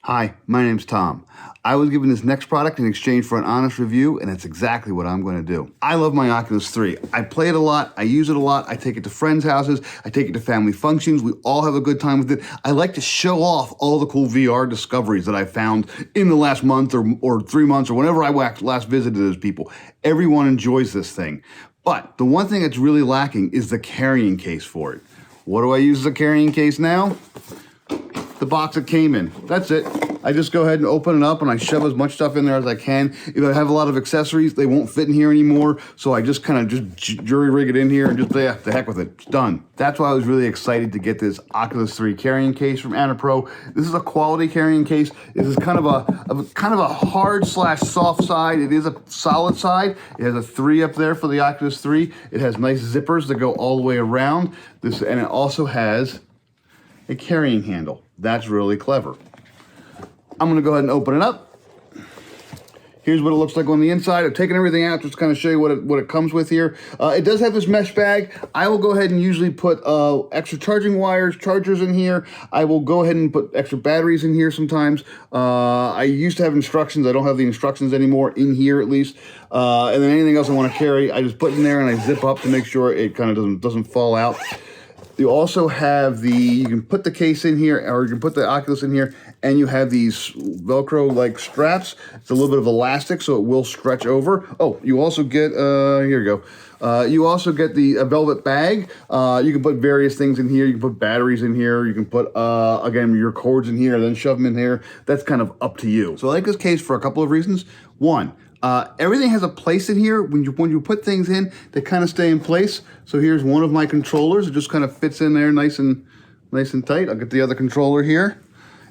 Hi, my name's Tom. I was given this next product in exchange for an honest review, and that's exactly what I'm going to do. I love my Oculus 3. I play it a lot, I use it a lot, I take it to friends' houses, I take it to family functions, we all have a good time with it. I like to show off all the cool VR discoveries that I found in the last month or 3 months or whenever I last visited those people. Everyone enjoys this thing. But the one thing that's really lacking is the carrying case for it. What do I use as a carrying case now? The box it came in. That's it. I just go ahead and open it up and I shove as much stuff in there as I can. If I have a lot of accessories, they won't fit in here anymore. So I just kind of jury rig it in here and just, yeah, the heck with it. It's done. That's why I was really excited to get this Oculus 3 carrying case from ANNAPRO. This is a quality carrying case. This is kind of a hard / soft side. It is a solid side. It has a 3 up there for the Oculus 3. It has nice zippers that go all the way around. And it also has a carrying handle. That's really clever. I'm gonna go ahead and open it up. Here's what it looks like on the inside. I've taken everything out just to kind of show you what it comes with here. It does have this mesh bag. I will go ahead and usually put extra charging wires, chargers in here. I will go ahead and put extra batteries in here sometimes. I used to have instructions. I don't have the instructions anymore, in here at least. And then anything else I want to carry, I just put in there and I zip up to make sure it kind of doesn't fall out. You also have you can put the case in here, or you can put the Oculus in here, and you have these Velcro-like straps. It's a little bit of elastic, so it will stretch over. Oh, you also get, here you go. You also get the velvet bag. You can put various things in here. You can put batteries in here. You can put, again, your cords in here, then shove them in here. That's kind of up to you. So I like this case for a couple of reasons. One, everything has a place in here. When you put things in, they kind of stay in place. So here's one of my controllers. It just kind of fits in there nice and tight. I'll get the other controller here.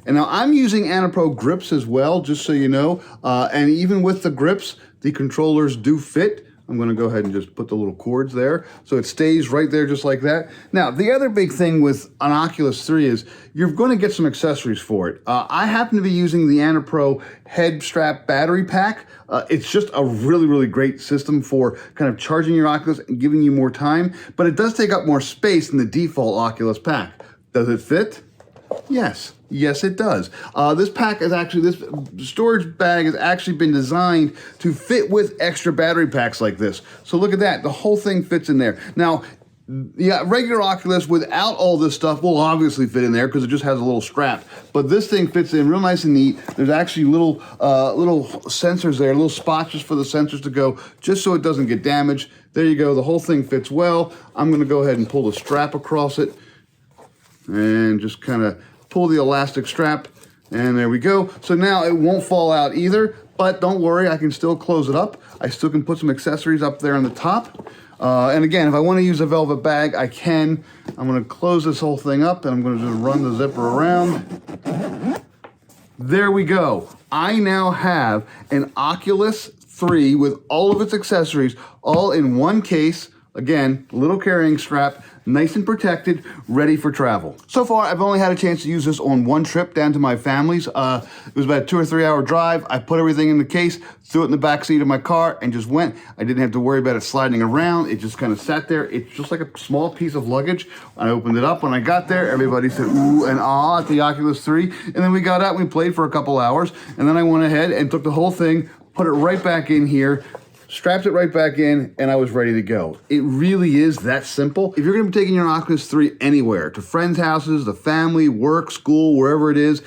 And now I'm using ANNAPRO grips as well, just so you know. And even with the grips, the controllers do fit. I'm gonna go ahead and just put the little cords there. So it stays right there just like that. Now, the other big thing with an Oculus 3 is you're gonna get some accessories for it. I happen to be using the ANNAPRO head strap battery pack. It's just a really, really great system for kind of charging your Oculus and giving you more time, but it does take up more space than the default Oculus pack. Does it fit? Yes. Yes, it does. This storage bag has actually been designed to fit with extra battery packs like this. So look at that. The whole thing fits in there. Now, yeah, regular Oculus without all this stuff will obviously fit in there because it just has a little strap. But this thing fits in real nice and neat. There's actually little sensors there, little spots just for the sensors to go, just so it doesn't get damaged. There you go. The whole thing fits well. I'm going to go ahead and pull the strap across it and just kind of pull the elastic strap, and there we go. So now it won't fall out either, but don't worry, I can still close it up. I still can put some accessories up there on the top. And again, if I want to use a velvet bag, I can. I'm going to close this whole thing up, and I'm going to just run the zipper around. There we go. I now have an Oculus 3 with all of its accessories, all in one case. Again, little carrying strap, nice and protected, ready for travel. So far, I've only had a chance to use this on one trip down to my family's. It was about a 2 or 3 hour drive. I put everything in the case, threw it in the back seat of my car, and just went. I didn't have to worry about it sliding around. It just kind of sat there. It's just like a small piece of luggage. I opened it up. When I got there, everybody said ooh and ah at the Oculus 3. And then we got out and we played for a couple hours. And then I went ahead and took the whole thing, put it right back in here, strapped it right back in, and I was ready to go. It really is that simple. If you're gonna be taking your Oculus 3 anywhere, to friends' houses, the family, work, school, wherever it is,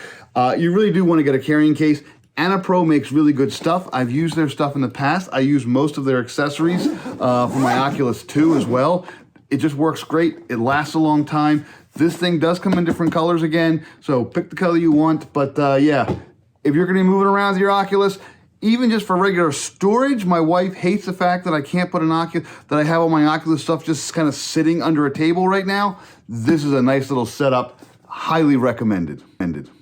you really do wanna get a carrying case. ANNAPRO makes really good stuff. I've used their stuff in the past. I use most of their accessories for my Oculus 2 as well. It just works great. It lasts a long time. This thing does come in different colors again, so pick the color you want. But yeah, if you're gonna be moving around with your Oculus, even just for regular storage, my wife hates the fact that I can't put that I have all my Oculus stuff just kind of sitting under a table right now. This is a nice little setup, highly recommended.